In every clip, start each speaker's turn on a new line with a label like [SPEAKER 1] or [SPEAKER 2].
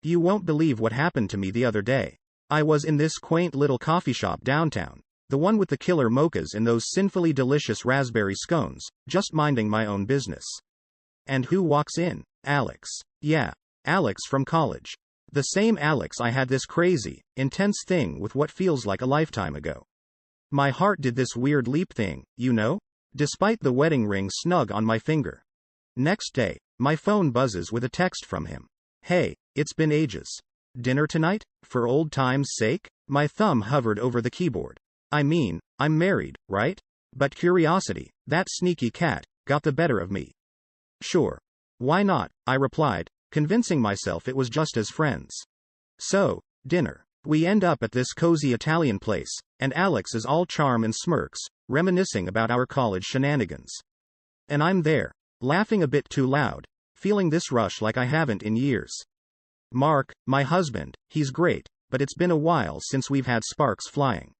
[SPEAKER 1] You won't believe what happened to me the other day. I was in this quaint little coffee shop downtown, the one with the killer mochas and those sinfully delicious raspberry scones, just minding my own business. And who walks in? Alex. Yeah, Alex from college. The same Alex I had this crazy, intense thing with what feels like a lifetime ago. My heart did this weird leap thing, you know? Despite the wedding ring snug on my finger. Next day, my phone buzzes with a text from him. Hey, it's been ages. Dinner tonight? For old time's sake? My thumb hovered over the keyboard. I mean, I'm married, right? But curiosity, that sneaky cat, got the better of me. Sure. Why not? I replied, convincing myself it was just as friends. So, dinner. We end up at this cozy Italian place, and Alex is all charm and smirks, reminiscing about our college shenanigans. And I'm there, laughing a bit too loud, feeling this rush like I haven't in years. Mark, my husband, he's great, but it's been a while since we've had sparks flying.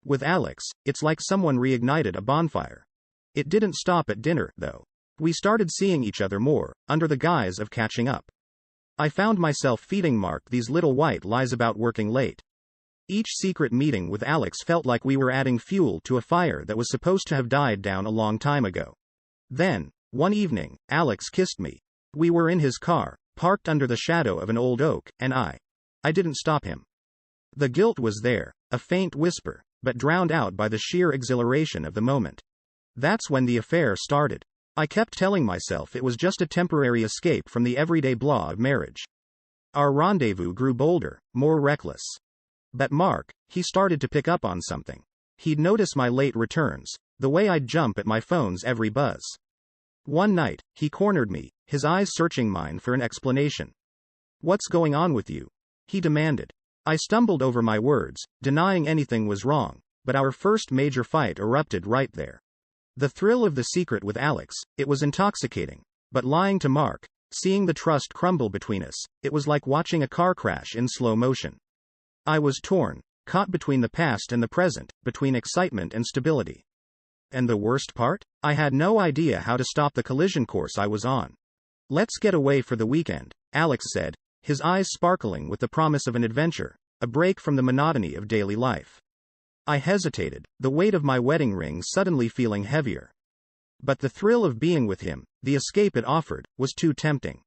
[SPEAKER 1] With Alex, it's like someone reignited a bonfire. It didn't stop at dinner, though. We started seeing each other more, under the guise of catching up. I found myself feeding Mark these little white lies about working late. Each secret meeting with Alex felt like we were adding fuel to a fire that was supposed to have died down a long time ago. Then, one evening, Alex kissed me. We were in his car, parked under the shadow of an old oak, and I didn't stop him. The guilt was there, a faint whisper, but drowned out by the sheer exhilaration of the moment. That's when the affair started. I kept telling myself it was just a temporary escape from the everyday blah of marriage. Our rendezvous grew bolder, more reckless. But Mark, he started to pick up on something. He'd notice my late returns, the way I'd jump at my phone's every buzz. One night, he cornered me, his eyes searching mine for an explanation. What's going on with you? He demanded. I stumbled over my words, denying anything was wrong, but our first major fight erupted right there. The thrill of the secret with Alex, it was intoxicating, but lying to Mark, seeing the trust crumble between us, it was like watching a car crash in slow motion. I was torn, caught between the past and the present, between excitement and stability. And the worst part? I had no idea how to stop the collision course I was on. Let's get away for the weekend, Alex said, his eyes sparkling with the promise of an adventure, a break from the monotony of daily life. I hesitated, the weight of my wedding ring suddenly feeling heavier. But the thrill of being with him, the escape it offered, was too tempting.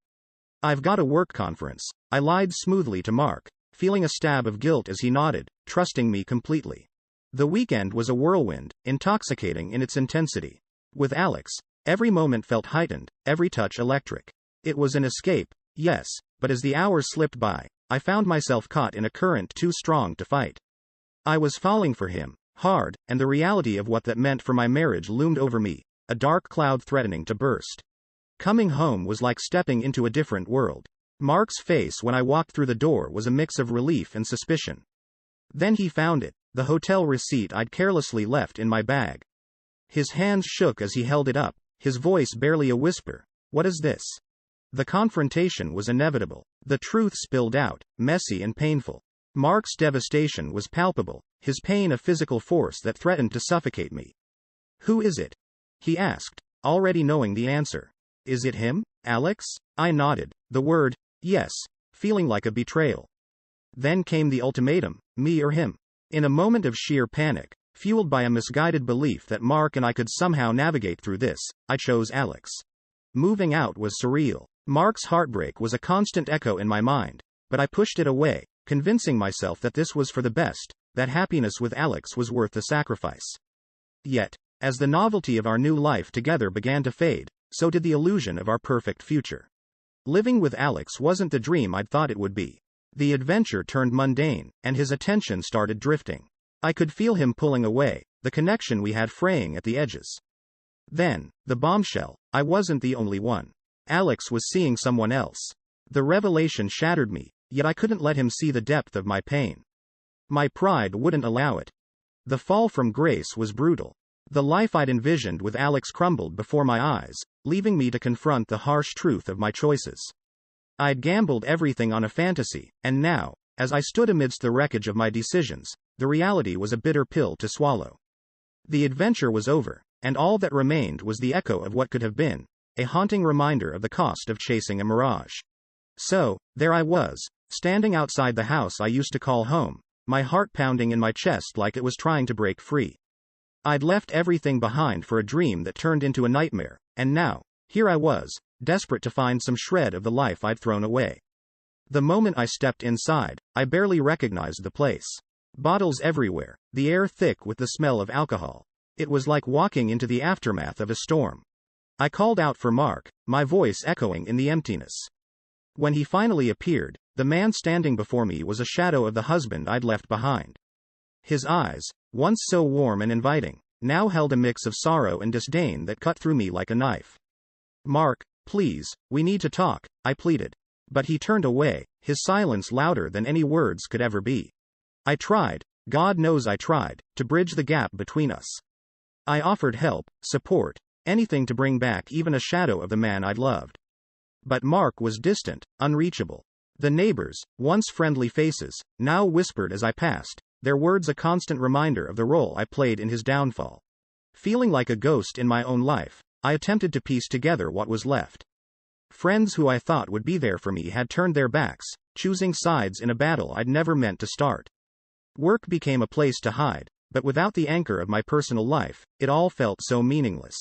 [SPEAKER 1] I've got a work conference, I lied smoothly to Mark, feeling a stab of guilt as he nodded, trusting me completely. The weekend was a whirlwind, intoxicating in its intensity. With Alex, every moment felt heightened, every touch electric. It was an escape, yes, but as the hours slipped by, I found myself caught in a current too strong to fight. I was falling for him, hard, and the reality of what that meant for my marriage loomed over me, a dark cloud threatening to burst. Coming home was like stepping into a different world. Mark's face when I walked through the door was a mix of relief and suspicion. Then he found it, the hotel receipt I'd carelessly left in my bag. His hands shook as he held it up, his voice barely a whisper. What is this? The confrontation was inevitable. The truth spilled out, messy and painful. Mark's devastation was palpable, his pain a physical force that threatened to suffocate me. Who is it? He asked, already knowing the answer. Is it him, Alex? I nodded, the word, yes, feeling like a betrayal. Then came the ultimatum, me or him. In a moment of sheer panic, fueled by a misguided belief that Mark and I could somehow navigate through this, I chose Alex. Moving out was surreal. Mark's heartbreak was a constant echo in my mind, but I pushed it away, convincing myself that this was for the best, that happiness with Alex was worth the sacrifice. Yet, as the novelty of our new life together began to fade, so did the illusion of our perfect future. Living with Alex wasn't the dream I'd thought it would be. The adventure turned mundane, and his attention started drifting. I could feel him pulling away, the connection we had fraying at the edges. Then, the bombshell, I wasn't the only one. Alex was seeing someone else. The revelation shattered me, yet I couldn't let him see the depth of my pain. My pride wouldn't allow it. The fall from grace was brutal. The life I'd envisioned with Alex crumbled before my eyes, leaving me to confront the harsh truth of my choices. I'd gambled everything on a fantasy, and now, as I stood amidst the wreckage of my decisions, the reality was a bitter pill to swallow. The adventure was over, and all that remained was the echo of what could have been, a haunting reminder of the cost of chasing a mirage. So, there I was, standing outside the house I used to call home, my heart pounding in my chest like it was trying to break free. I'd left everything behind for a dream that turned into a nightmare, and now, here I was, desperate to find some shred of the life I'd thrown away. The moment I stepped inside, I barely recognized the place. Bottles everywhere, the air thick with the smell of alcohol. It was like walking into the aftermath of a storm. I called out for Mark, my voice echoing in the emptiness. When he finally appeared, the man standing before me was a shadow of the husband I'd left behind. His eyes, once so warm and inviting, now held a mix of sorrow and disdain that cut through me like a knife. "Mark, please, we need to talk," I pleaded. But he turned away, his silence louder than any words could ever be. I tried, God knows I tried, to bridge the gap between us. I offered help, support, anything to bring back even a shadow of the man I'd loved. But Mark was distant, unreachable. The neighbors, once friendly faces, now whispered as I passed, their words a constant reminder of the role I played in his downfall. Feeling like a ghost in my own life, I attempted to piece together what was left. Friends who I thought would be there for me had turned their backs, choosing sides in a battle I'd never meant to start. Work became a place to hide, but without the anchor of my personal life, it all felt so meaningless.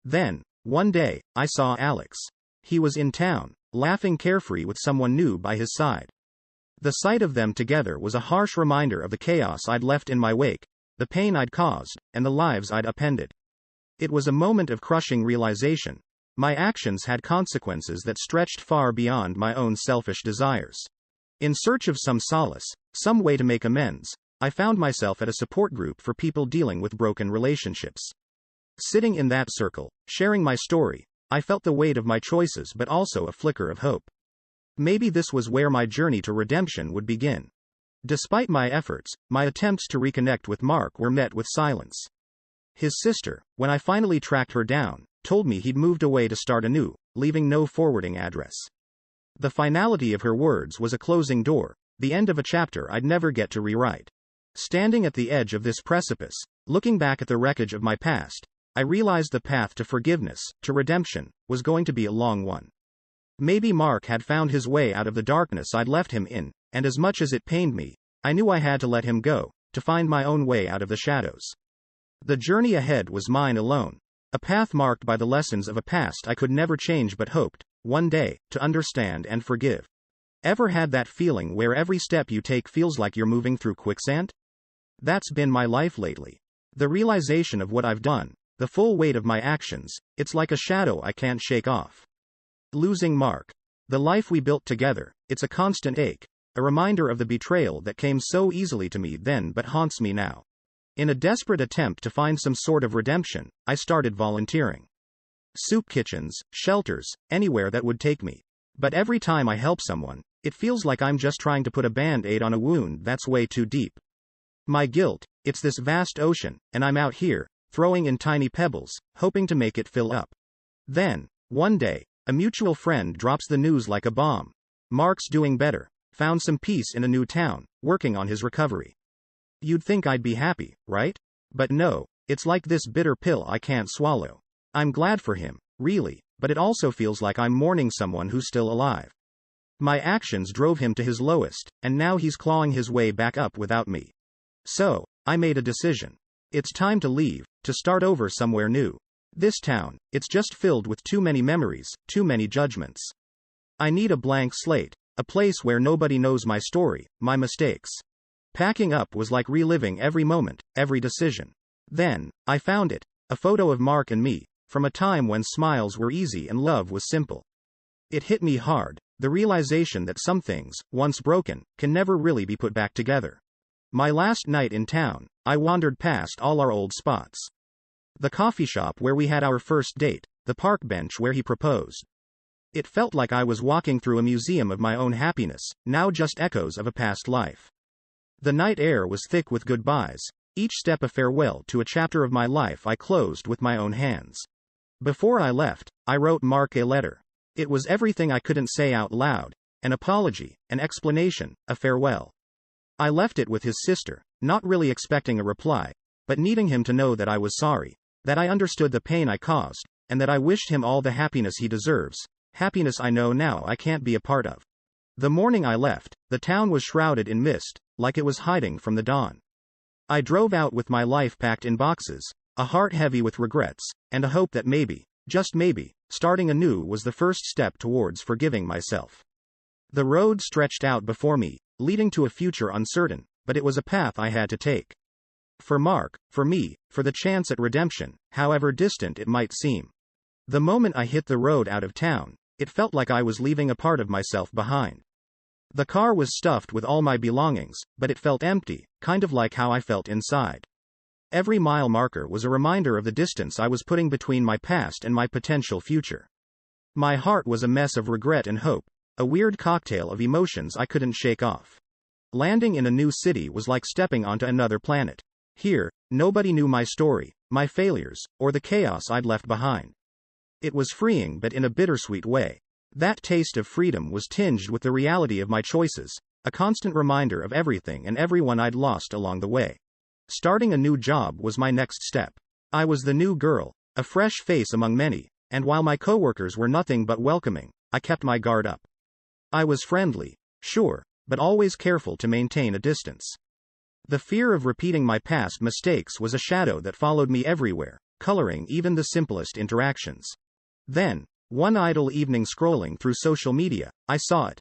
[SPEAKER 1] Then, one day, I saw Alex. He was in town, laughing carefree with someone new by his side. The sight of them together was a harsh reminder of the chaos I'd left in my wake, the pain I'd caused, and the lives I'd upended. It was a moment of crushing realization. My actions had consequences that stretched far beyond my own selfish desires. In search of some solace, some way to make amends, I found myself at a support group for people dealing with broken relationships. Sitting in that circle, sharing my story, I felt the weight of my choices but also a flicker of hope. Maybe this was where my journey to redemption would begin. Despite my efforts, my attempts to reconnect with Mark were met with silence. His sister, when I finally tracked her down, told me he'd moved away to start anew, leaving no forwarding address. The finality of her words was a closing door, the end of a chapter I'd never get to rewrite. Standing at the edge of this precipice, looking back at the wreckage of my past, I realized the path to forgiveness, to redemption, was going to be a long one. Maybe Mark had found his way out of the darkness I'd left him in, and as much as it pained me, I knew I had to let him go, to find my own way out of the shadows. The journey ahead was mine alone. A path marked by the lessons of a past I could never change but hoped, one day, to understand and forgive. Ever had that feeling where every step you take feels like you're moving through quicksand? That's been my life lately. The realization of what I've done, the full weight of my actions, it's like a shadow I can't shake off. Losing Mark. The life we built together, it's a constant ache, a reminder of the betrayal that came so easily to me then but haunts me now. In a desperate attempt to find some sort of redemption, I started volunteering. Soup kitchens, shelters, anywhere that would take me. But every time I help someone, it feels like I'm just trying to put a band-aid on a wound that's way too deep. My guilt, it's this vast ocean, and I'm out here, throwing in tiny pebbles, hoping to make it fill up. Then, one day, a mutual friend drops the news like a bomb. Mark's doing better, found some peace in a new town, working on his recovery. You'd think I'd be happy, right? But no, it's like this bitter pill I can't swallow. I'm glad for him, really, but it also feels like I'm mourning someone who's still alive. My actions drove him to his lowest, and now he's clawing his way back up without me. So, I made a decision. It's time to leave, to start over somewhere new. This town, it's just filled with too many memories, too many judgments. I need a blank slate, a place where nobody knows my story, my mistakes. Packing up was like reliving every moment, every decision. Then, I found it, a photo of Mark and me, from a time when smiles were easy and love was simple. It hit me hard, the realization that some things, once broken, can never really be put back together. My last night in town, I wandered past all our old spots. The coffee shop where we had our first date, the park bench where he proposed. It felt like I was walking through a museum of my own happiness, now just echoes of a past life. The night air was thick with goodbyes, each step a farewell to a chapter of my life I closed with my own hands. Before I left, I wrote Mark a letter. It was everything I couldn't say out loud, an apology, an explanation, a farewell. I left it with his sister, not really expecting a reply, but needing him to know that I was sorry, that I understood the pain I caused, and that I wished him all the happiness he deserves, happiness I know now I can't be a part of. The morning I left, the town was shrouded in mist, like it was hiding from the dawn. I drove out with my life packed in boxes, a heart heavy with regrets, and a hope that maybe, just maybe, starting anew was the first step towards forgiving myself. The road stretched out before me, leading to a future uncertain, but it was a path I had to take. For Mark, for me, for the chance at redemption, however distant it might seem. The moment I hit the road out of town, it felt like I was leaving a part of myself behind. The car was stuffed with all my belongings, but it felt empty, kind of like how I felt inside. Every mile marker was a reminder of the distance I was putting between my past and my potential future. My heart was a mess of regret and hope, a weird cocktail of emotions I couldn't shake off. Landing in a new city was like stepping onto another planet. Here, nobody knew my story, my failures, or the chaos I'd left behind. It was freeing but in a bittersweet way. That taste of freedom was tinged with the reality of my choices, a constant reminder of everything and everyone I'd lost along the way. Starting a new job was my next step. I was the new girl, a fresh face among many, and while my coworkers were nothing but welcoming, I kept my guard up. I was friendly, sure, but always careful to maintain a distance. The fear of repeating my past mistakes was a shadow that followed me everywhere, coloring even the simplest interactions. Then, one idle evening scrolling through social media, I saw it.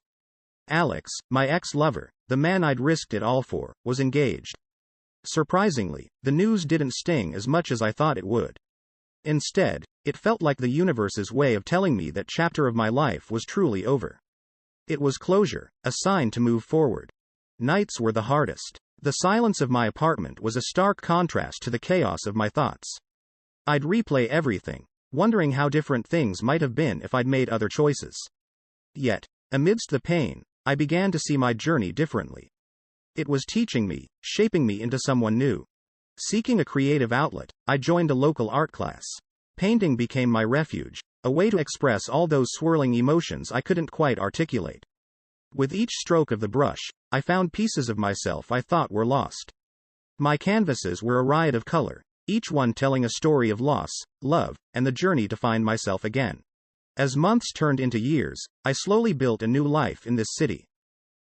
[SPEAKER 1] Alex, my ex-lover, the man I'd risked it all for, was engaged. Surprisingly, the news didn't sting as much as I thought it would. Instead, it felt like the universe's way of telling me that chapter of my life was truly over. It was closure, a sign to move forward. Nights were the hardest. The silence of my apartment was a stark contrast to the chaos of my thoughts. I'd replay everything, wondering how different things might have been if I'd made other choices. Yet, amidst the pain, I began to see my journey differently. It was teaching me, shaping me into someone new. Seeking a creative outlet, I joined a local art class. Painting became my refuge, a way to express all those swirling emotions I couldn't quite articulate. With each stroke of the brush, I found pieces of myself I thought were lost. My canvases were a riot of color, each one telling a story of loss, love, and the journey to find myself again. As months turned into years, I slowly built a new life in this city.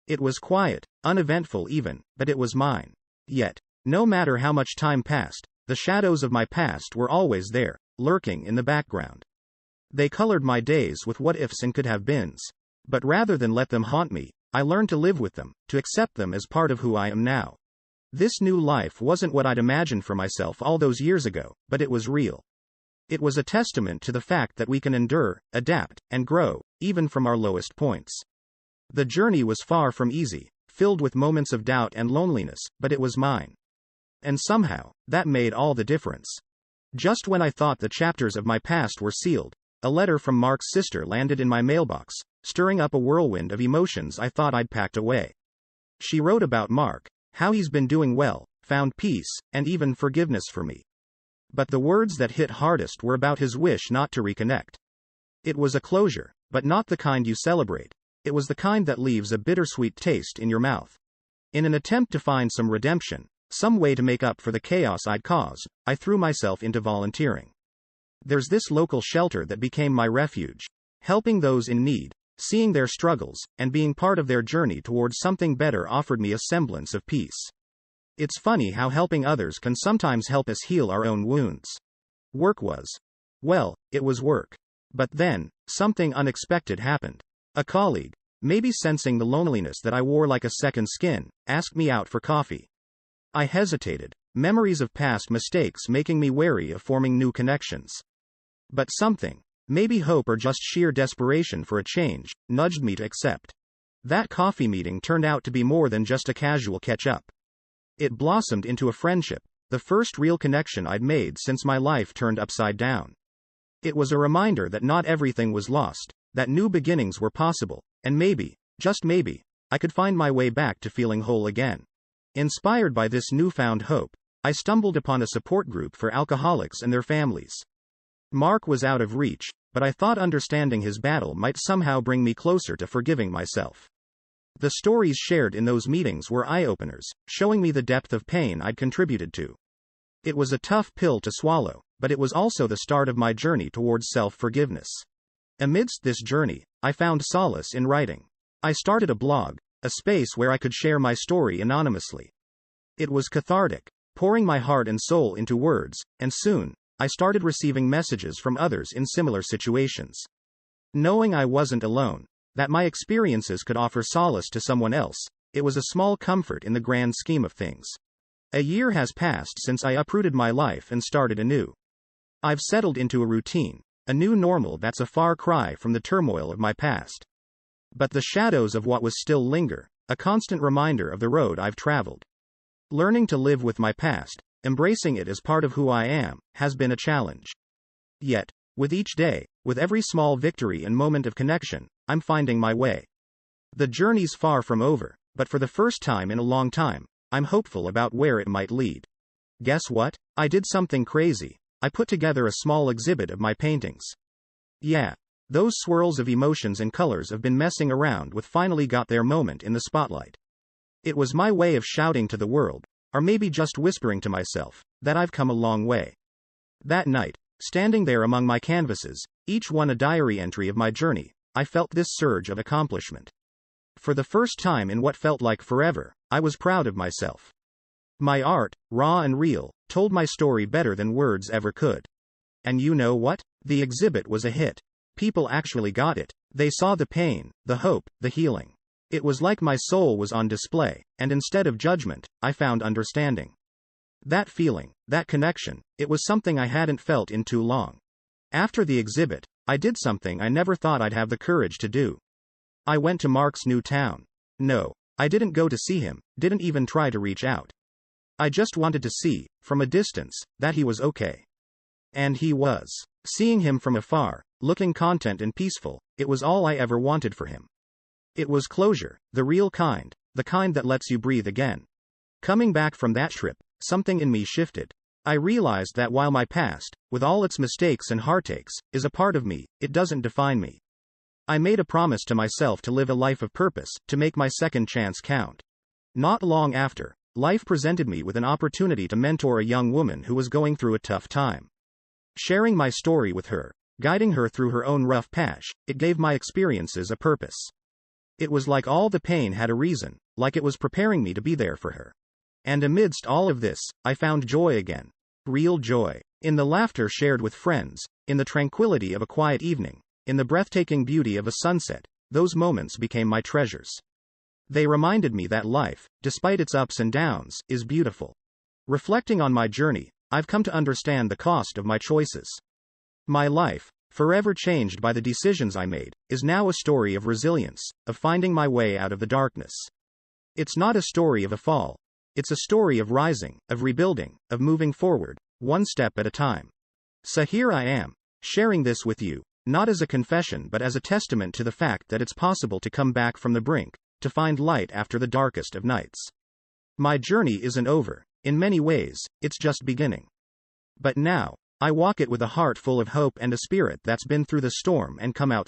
[SPEAKER 1] It was quiet, uneventful even, but it was mine. Yet, no matter how much time passed, the shadows of my past were always there, lurking in the background. They colored my days with what-ifs and could-have-beens. But rather than let them haunt me, I learned to live with them, to accept them as part of who I am now. This new life wasn't what I'd imagined for myself all those years ago, but it was real. It was a testament to the fact that we can endure, adapt, and grow, even from our lowest points. The journey was far from easy, filled with moments of doubt and loneliness, but it was mine. And somehow, that made all the difference. Just when I thought the chapters of my past were sealed, a letter from Mark's sister landed in my mailbox, stirring up a whirlwind of emotions I thought I'd packed away. She wrote about Mark, how he's been doing well, found peace, and even forgiveness for me. But the words that hit hardest were about his wish not to reconnect. It was a closure, but not the kind you celebrate. It was the kind that leaves a bittersweet taste in your mouth. In an attempt to find some redemption, some way to make up for the chaos I'd caused, I threw myself into volunteering. There's this local shelter that became my refuge, helping those in need, seeing their struggles, and being part of their journey towards something better offered me a semblance of peace. It's funny how helping others can sometimes help us heal our own wounds. Work was. Well, it was work. But then, something unexpected happened. A colleague, maybe sensing the loneliness that I wore like a second skin, asked me out for coffee. I hesitated, memories of past mistakes making me wary of forming new connections. But something, maybe hope or just sheer desperation for a change, nudged me to accept. That coffee meeting turned out to be more than just a casual catch-up. It blossomed into a friendship, the first real connection I'd made since my life turned upside down. It was a reminder that not everything was lost, that new beginnings were possible, and maybe, just maybe, I could find my way back to feeling whole again. Inspired by this newfound hope, I stumbled upon a support group for alcoholics and their families. Mark was out of reach, but I thought understanding his battle might somehow bring me closer to forgiving myself. The stories shared in those meetings were eye-openers, showing me the depth of pain I'd contributed to. It was a tough pill to swallow, but it was also the start of my journey towards self-forgiveness. Amidst this journey, I found solace in writing. I started a blog, a space where I could share my story anonymously. It was cathartic, pouring my heart and soul into words, and soon, I started receiving messages from others in similar situations. Knowing I wasn't alone, that my experiences could offer solace to someone else, it was a small comfort in the grand scheme of things. A year has passed since I uprooted my life and started anew. I've settled into a routine, a new normal that's a far cry from the turmoil of my past. But the shadows of what was still linger, a constant reminder of the road I've traveled. Learning to live with my past, embracing it as part of who I am, has been a challenge. Yet, with each day, with every small victory and moment of connection, I'm finding my way. The journey's far from over, but for the first time in a long time, I'm hopeful about where it might lead. Guess what? I did something crazy. I put together a small exhibit of my paintings. Yeah, those swirls of emotions and colors have been messing around with finally got their moment in the spotlight. It was my way of shouting to the world, or maybe just whispering to myself, that I've come a long way. That night, standing there among my canvases, each one a diary entry of my journey, I felt this surge of accomplishment. For the first time in what felt like forever, I was proud of myself. My art, raw and real, told my story better than words ever could. And you know what? The exhibit was a hit. People actually got it. They saw the pain, the hope, the healing. It was like my soul was on display, and instead of judgment, I found understanding. That feeling, that connection, it was something I hadn't felt in too long. After the exhibit, I did something I never thought I'd have the courage to do. I went to Mark's new town. No, I didn't go to see him, didn't even try to reach out. I just wanted to see, from a distance, that he was okay. And he was. Seeing him from afar, looking content and peaceful, it was all I ever wanted for him. It was closure, the real kind, the kind that lets you breathe again. Coming back from that trip, something in me shifted. I realized that while my past, with all its mistakes and heartaches, is a part of me, it doesn't define me. I made a promise to myself to live a life of purpose, to make my second chance count. Not long after, life presented me with an opportunity to mentor a young woman who was going through a tough time. Sharing my story with her, guiding her through her own rough patch, it gave my experiences a purpose. It was like all the pain had a reason, like it was preparing me to be there for her. And amidst all of this, I found joy again. Real joy. In the laughter shared with friends, in the tranquility of a quiet evening, in the breathtaking beauty of a sunset. Those moments became my treasures. They reminded me that life, despite its ups and downs, is beautiful. Reflecting on my journey, I've come to understand the cost of my choices. My life, forever changed by the decisions I made, is now a story of resilience, of finding my way out of the darkness. It's not a story of a fall. It's a story of rising, of rebuilding, of moving forward, one step at a time. So here I am, sharing this with you, not as a confession but as a testament to the fact that it's possible to come back from the brink, to find light after the darkest of nights. My journey isn't over. In many ways, it's just beginning. But now, I walk it with a heart full of hope and a spirit that's been through the storm and come out